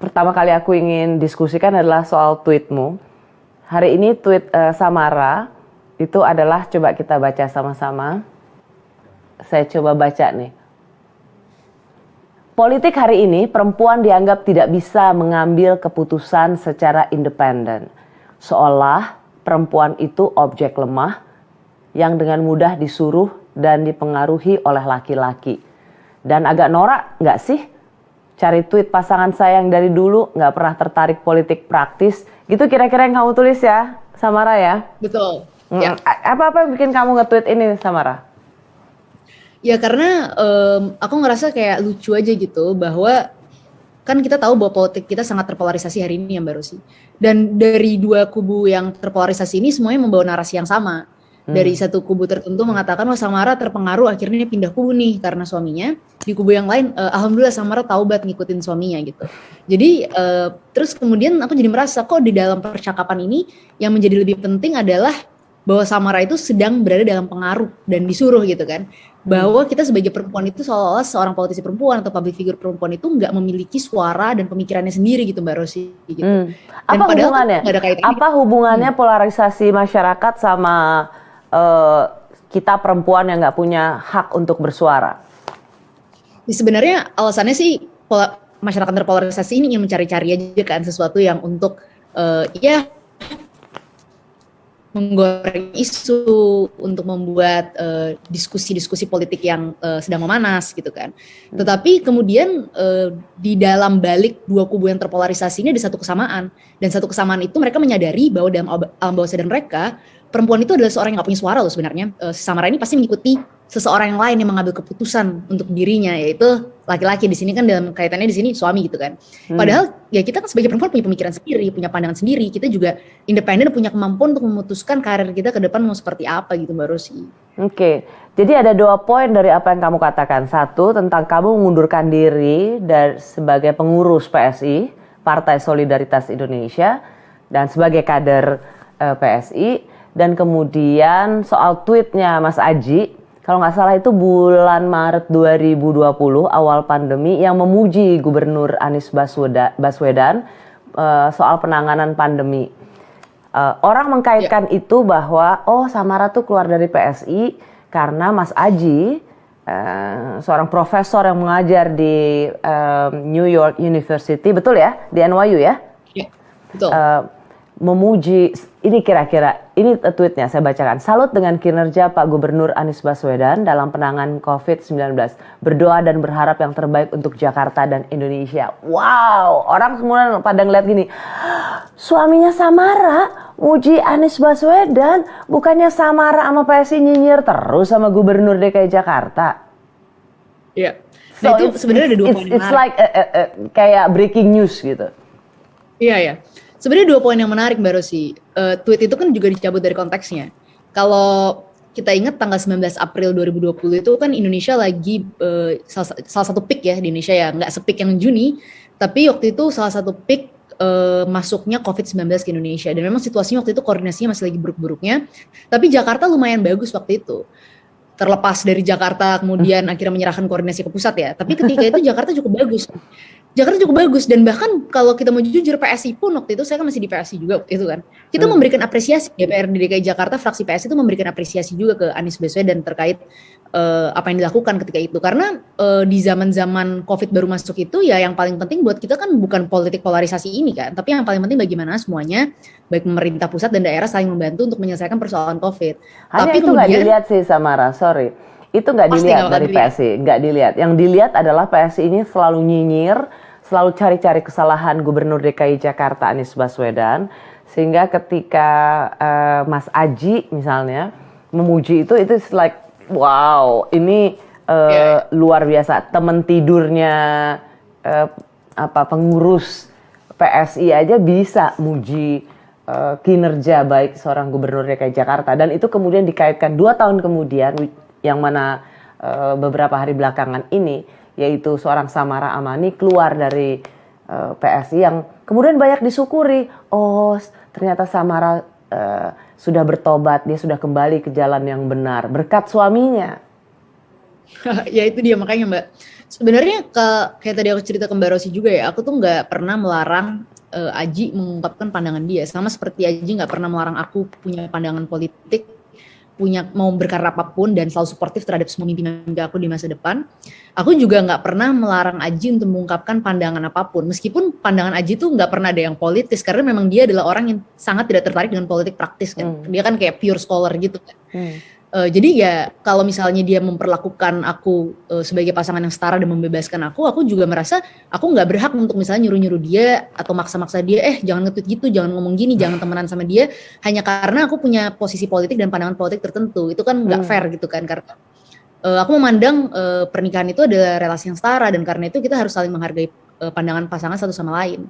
pertama kali aku ingin diskusikan adalah soal tweetmu. Hari ini tweet Samara itu adalah, coba kita baca sama-sama. Saya coba baca nih. Politik hari ini, perempuan dianggap tidak bisa mengambil keputusan secara independen. Seolah perempuan itu objek lemah yang dengan mudah disuruh dan dipengaruhi oleh laki-laki. Dan agak norak nggak sih? Cari tweet pasangan saya yang dari dulu nggak pernah tertarik politik praktis. Gitu kira-kira yang kamu tulis ya, Samara ya? Betul. Ya. Apa-apa yang bikin kamu nge-tweet ini, Samara? Ya karena aku ngerasa kayak lucu aja gitu bahwa kan kita tahu bahwa politik kita sangat terpolarisasi hari ini ya Mbak Rosi. Dan dari dua kubu yang terpolarisasi ini semuanya membawa narasi yang sama. Dari satu kubu tertentu mengatakan wah Samara terpengaruh akhirnya pindah kubu nih karena suaminya. Di kubu yang lain alhamdulillah Samara taubat ngikutin suaminya gitu. Jadi terus kemudian aku jadi merasa kok di dalam percakapan ini yang menjadi lebih penting adalah bahwa Samara itu sedang berada dalam pengaruh dan disuruh gitu kan. Bahwa kita sebagai perempuan itu seolah-olah seorang politisi perempuan atau public figure perempuan itu nggak memiliki suara dan pemikirannya sendiri gitu Mbak Rosi gitu. Dan Apa hubungannya? Apa hubungannya polarisasi masyarakat sama kita perempuan yang nggak punya hak untuk bersuara? Sebenarnya alasannya sih masyarakat terpolarisasi ini ingin mencari-cari aja kan sesuatu yang untuk ya menggoreng isu, untuk membuat diskusi-diskusi politik yang sedang memanas gitu kan. Tetapi kemudian di dalam balik dua kubu yang terpolarisasi ini ada satu kesamaan. Dan satu kesamaan itu mereka menyadari bahwa dalam alam bawah sadar mereka, perempuan itu adalah seorang yang gak punya suara loh sebenarnya. Samara ini pasti mengikuti seseorang yang lain yang mengambil keputusan untuk dirinya, yaitu laki-laki. Di sini kan dalam kaitannya di sini suami gitu kan. Padahal ya kita kan sebagai perempuan punya pemikiran sendiri, punya pandangan sendiri. Kita juga independen, punya kemampuan untuk memutuskan karir kita ke depan mau seperti apa gitu Mbak Rosi. Oke, jadi ada 2 poin dari apa yang kamu katakan. Satu, tentang kamu mengundurkan diri sebagai pengurus PSI, Partai Solidaritas Indonesia, dan sebagai kader PSI. Dan kemudian soal tweetnya Mas Aji, kalau nggak salah itu bulan Maret 2020 awal pandemi, yang memuji Gubernur Anies Baswedan soal penanganan pandemi. Orang mengkaitkan itu bahwa Samara tuh keluar dari PSI karena Mas Aji, seorang profesor yang mengajar di New York University, betul ya? Di NYU ya? Iya, betul. Memuji, ini kira-kira, ini tweetnya saya bacakan. Salut dengan kinerja Pak Gubernur Anies Baswedan dalam penanganan COVID-19. Berdoa dan berharap yang terbaik untuk Jakarta dan Indonesia. Wow, orang semua pada ngeliat gini. Suaminya Samara muji Anies Baswedan, bukannya Samara sama PSI nyinyir terus sama Gubernur DKI Jakarta. Iya. Nah itu sebenarnya ada 2 poin. It's like kayak breaking news gitu. Iya ya. Sebenarnya 2 poin yang menarik Mbak Rosi. Tweet itu kan juga dicabut dari konteksnya. Kalau kita ingat tanggal 19 April 2020 itu kan Indonesia lagi salah satu peak ya di Indonesia ya. Nggak se-peak yang Juni, tapi waktu itu salah satu peak masuknya COVID-19 ke Indonesia. Dan memang situasinya waktu itu koordinasinya masih lagi buruk-buruknya. Tapi Jakarta lumayan bagus waktu itu. Terlepas dari Jakarta kemudian akhirnya menyerahkan koordinasi ke pusat ya. Tapi ketika itu Jakarta cukup bagus. Dan bahkan kalau kita mau jujur PSI pun waktu itu, saya kan masih di PSI juga waktu itu kan. Kita memberikan apresiasi, DPRD DKI Jakarta, fraksi PSI itu memberikan apresiasi juga ke Anies Baswedan terkait apa yang dilakukan ketika itu. Karena di zaman-zaman COVID baru masuk itu ya yang paling penting buat kita kan bukan politik polarisasi ini kan. Tapi yang paling penting bagaimana semuanya, baik pemerintah pusat dan daerah saling membantu untuk menyelesaikan persoalan COVID. Hanya tapi itu nggak dilihat sih Samara, sorry. Itu nggak dilihat dari PSI, nggak dilihat. Yang dilihat adalah PSI ini selalu nyinyir, selalu cari-cari kesalahan Gubernur DKI Jakarta Anies Baswedan, sehingga ketika Mas Aji misalnya memuji itu like wow, ini luar biasa. Teman tidurnya pengurus PSI aja bisa muji kinerja baik seorang Gubernur DKI Jakarta, dan itu kemudian dikaitkan 2 tahun kemudian, yang mana beberapa hari belakangan ini, yaitu seorang Samara Amani keluar dari PSI yang kemudian banyak disyukuri. Oh, ternyata Samara sudah bertobat, dia sudah kembali ke jalan yang benar berkat suaminya. Ya itu dia makanya Mbak. Sebenarnya kayak tadi aku cerita ke Mbak Rosi juga ya, aku tuh nggak pernah melarang Aji mengungkapkan pandangan dia. Sama seperti Aji nggak pernah melarang aku punya pandangan politik, punya mau berkarir apapun dan selalu suportif terhadap semua mimpi-mimpi aku di masa depan. Aku juga nggak pernah melarang Aji untuk mengungkapkan pandangan apapun. Meskipun pandangan Aji tuh nggak pernah ada yang politis, karena memang dia adalah orang yang sangat tidak tertarik dengan politik praktis kan. Dia kan kayak pure scholar gitu kan. Jadi ya kalau misalnya dia memperlakukan aku sebagai pasangan yang setara dan membebaskan aku juga merasa aku nggak berhak untuk misalnya nyuruh-nyuruh dia atau maksa-maksa dia, jangan nge-tweet gitu, jangan ngomong gini, jangan temenan sama dia, hanya karena aku punya posisi politik dan pandangan politik tertentu. Itu kan nggak fair gitu kan, karena aku memandang pernikahan itu adalah relasi yang setara dan karena itu kita harus saling menghargai pandangan pasangan satu sama lain.